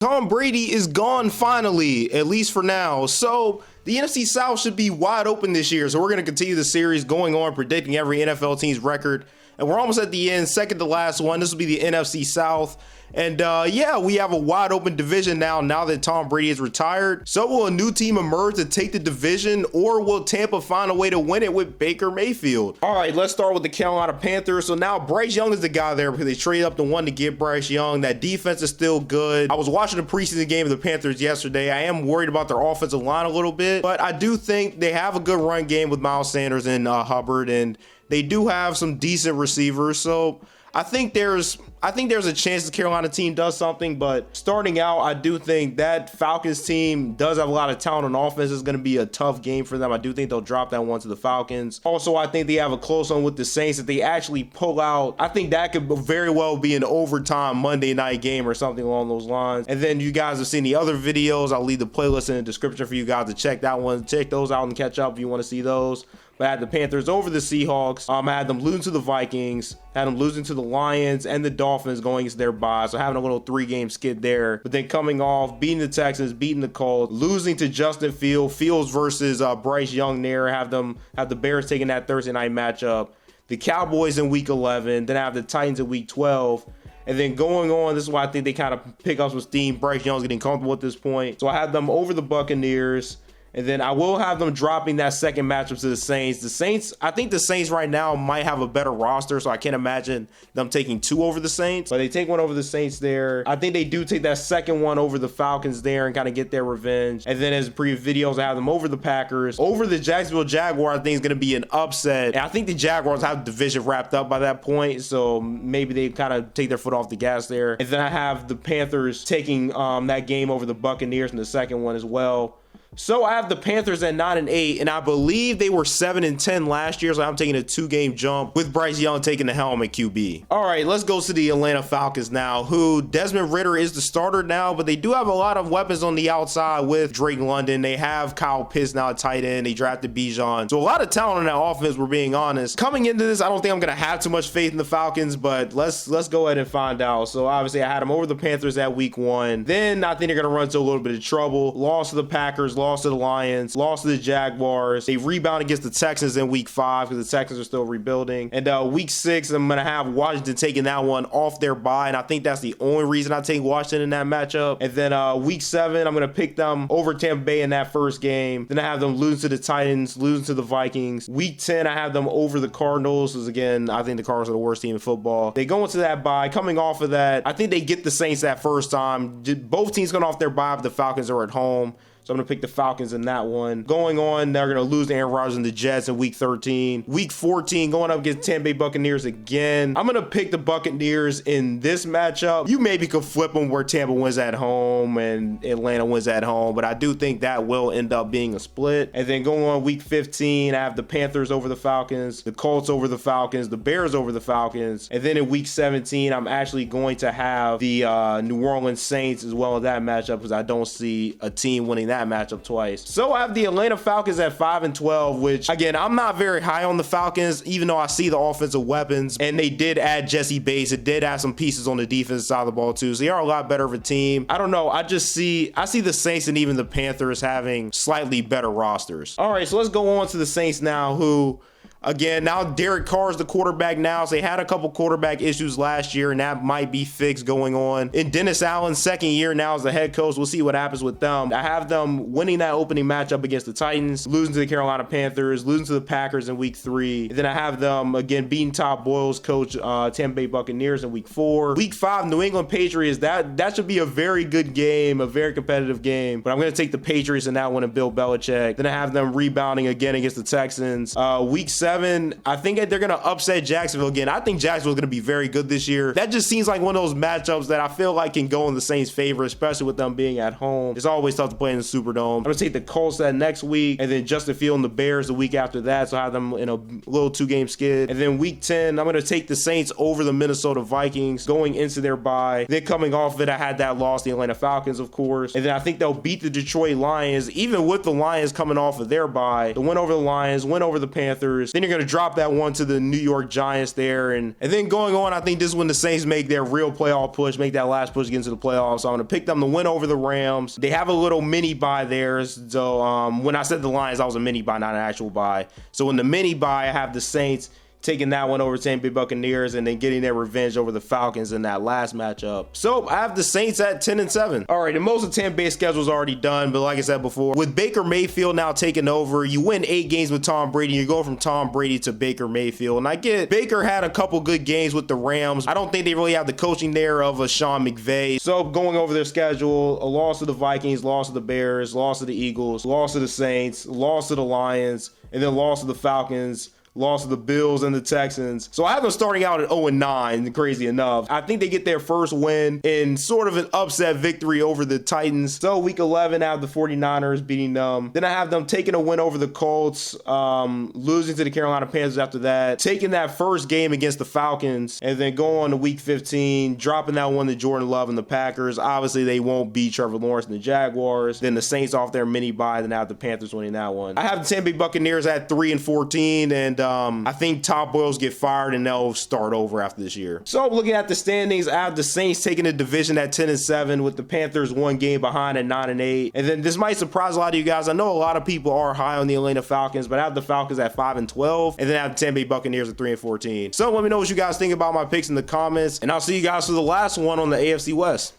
Tom Brady is gone finally, at least for now. So the NFC South should be wide open this year. So we're going to continue the series going on, predicting every NFL team's record. And we're almost at the end, second to last one. This will be the NFC South. And yeah, we have a wide open division now that Tom Brady is retired. So will a new team emerge to take the division, or will Tampa find a way to win it with Baker Mayfield? All right, let's start with the Carolina Panthers. So now Bryce Young is the guy there because they traded up to one to get Bryce Young. That defense is still good. I was watching the preseason game of the Panthers yesterday. I am worried about their offensive line a little bit, but I do think they have a good run game with Miles Sanders and Hubbard, and they do have some decent receivers. So I think there's a chance the Carolina team does something, but starting out, I do think that Falcons team does have a lot of talent on offense. It's going to be a tough game for them. I do think they'll drop that one to the Falcons. Also, I think they have a close one with the Saints that they actually pull out. I think that could very well be an overtime Monday night game or something along those lines. And then you guys have seen the other videos. I'll leave the playlist in the description for you guys to check that one. Check those out and catch up if you want to see those. But I had the Panthers over the Seahawks. I had them losing to the Vikings, had them losing to the Lions and the Dolphins going into their bye. So having a little 3-game skid there. But then coming off, beating the Texans, beating the Colts, losing to Justin Fields versus Bryce Young there. Have the Bears taking that Thursday night matchup. The Cowboys in week 11. Then I have the Titans in week 12. And then going on, this is why I think they kind of pick up some steam. Bryce Young's getting comfortable at this point. So I had them over the Buccaneers. And then I will have them dropping that second matchup to the Saints. The Saints, I think the Saints right now might have a better roster, so I can't imagine them taking 2 over the Saints. But they take one over the Saints there. I think they do take that second one over the Falcons there and kind of get their revenge. And then as previous videos, I have them over the Packers. Over the Jacksonville Jaguars, I think is going to be an upset. And I think the Jaguars have the division wrapped up by that point, so maybe they kind of take their foot off the gas there. And then I have the Panthers taking that game over the Buccaneers in the second one as well. So I have the Panthers at 9-8, and I believe they were 7-10 last year, so I'm taking a 2-game jump with Bryce Young taking the helm at QB. All right, let's go to the Atlanta Falcons now, who Desmond Ridder is the starter now, but they do have a lot of weapons on the outside with Drake London. They have Kyle Pitts now at tight end. They drafted Bijan. So a lot of talent on that offense, we're being honest. Coming into this, I don't think I'm going to have too much faith in the Falcons, but let's go ahead and find out. So obviously, I had them over the Panthers at week 1. Then I think they're going to run into a little bit of trouble. Lost to the Packers, lost to the Lions, lost to the Jaguars. They rebound against the Texans in week 5 because the Texans are still rebuilding. And week 6, I'm going to have Washington taking that one off their bye, and I think that's the only reason I take Washington in that matchup. And then week 7, I'm going to pick them over Tampa Bay in that first game. Then I have them losing to the Titans, losing to the Vikings. Week 10, I have them over the Cardinals because, again, I think the Cardinals are the worst team in football. They go into that bye. Coming off of that, I think they get the Saints that first time. Both teams going off their bye, but the Falcons are at home. So I'm going to pick the Falcons in that one. Going on, they're going to lose to Aaron Rodgers and the Jets in week 13. Week 14, going up against Tampa Bay Buccaneers again. I'm going to pick the Buccaneers in this matchup. You maybe could flip them where Tampa wins at home and Atlanta wins at home, but I do think that will end up being a split. And then going on week 15, I have the Panthers over the Falcons, the Colts over the Falcons, the Bears over the Falcons. And then in week 17, I'm actually going to have the New Orleans Saints as well in that matchup because I don't see a team winning that matchup twice. So I have the Atlanta Falcons at 5-12, which again, I'm not very high on the Falcons, even though I see the offensive weapons, and they did add Jesse Bates. It did add some pieces on the defensive side of the ball too, so they are a lot better of a team. I don't know. I see the Saints and even the Panthers having slightly better rosters. All right, so let's go on to the Saints now, who again, now Derek Carr is the quarterback now. So they had a couple quarterback issues last year, and that might be fixed going on. In Dennis Allen's second year now as the head coach, we'll see what happens with them. I have them winning that opening matchup against the Titans, losing to the Carolina Panthers, losing to the Packers in week 3. And then I have them, again, beating Todd Boyle's coach, Tampa Bay Buccaneers in week 4. Week 5, New England Patriots. That should be a very good game, a very competitive game. But I'm going to take the Patriots in that one and Bill Belichick. Then I have them rebounding again against the Texans. Week 7, I think they're going to upset Jacksonville again. I think Jacksonville's going to be very good this year. That just seems like one of those matchups that I feel like can go in the Saints' favor, especially with them being at home. It's always tough to play in the Superdome. I'm going to take the Colts that next week, and then Justin Fields and the Bears the week after that, so I have them in a little 2-game skid. And then week 10, I'm going to take the Saints over the Minnesota Vikings going into their bye. Then coming off of it, I had that loss, the Atlanta Falcons, of course. And then I think they'll beat the Detroit Lions, even with the Lions coming off of their bye. The win over the Lions, win over the Panthers. Then think they're going to drop that one to the New York Giants there. And then going on, I think this is when the Saints make their real playoff push, make that last push, get into the playoffs. So I'm going to pick them to win over the Rams. They have a little mini bye there. So when I said the Lions, that was a mini bye, not an actual bye. So in the mini bye, I have the Saints taking that one over Tampa Bay Buccaneers and then getting their revenge over the Falcons in that last matchup. So I have the Saints at 10-7. All right, and most of Tampa Bay's schedule is already done, but like I said before, with Baker Mayfield now taking over, you win 8 games with Tom Brady. You go from Tom Brady to Baker Mayfield, and I get Baker had a couple good games with the Rams. I don't think they really have the coaching there of a Sean McVay. So going over their schedule, a loss to the Vikings, loss to the Bears, loss to the Eagles, loss to the Saints, loss to the Lions, and then loss to the Falcons, lost to the Bills and the Texans. So I have them starting out at 0-9, crazy enough. I think they get their first win in sort of an upset victory over the Titans. So week 11, I have the 49ers beating them. Then I have them taking a win over the Colts, losing to the Carolina Panthers after that, taking that first game against the Falcons, and then go on to week 15, dropping that one to Jordan Love and the Packers. Obviously, they won't beat Trevor Lawrence and the Jaguars. Then the Saints off their mini bye, then I have the Panthers winning that one. I have the Tampa Bay Buccaneers at 3-14, and I think Todd Bowles get fired and they'll start over after this year. So looking at the standings, I have the Saints taking the division at 10-7 with the Panthers 1 game behind at 9-8. And then this might surprise a lot of you guys. I know a lot of people are high on the Atlanta Falcons, but I have the Falcons at 5-12, and then I have the Tampa Bay Buccaneers at 3-14. So let me know what you guys think about my picks in the comments, and I'll see you guys for the last one on the AFC West.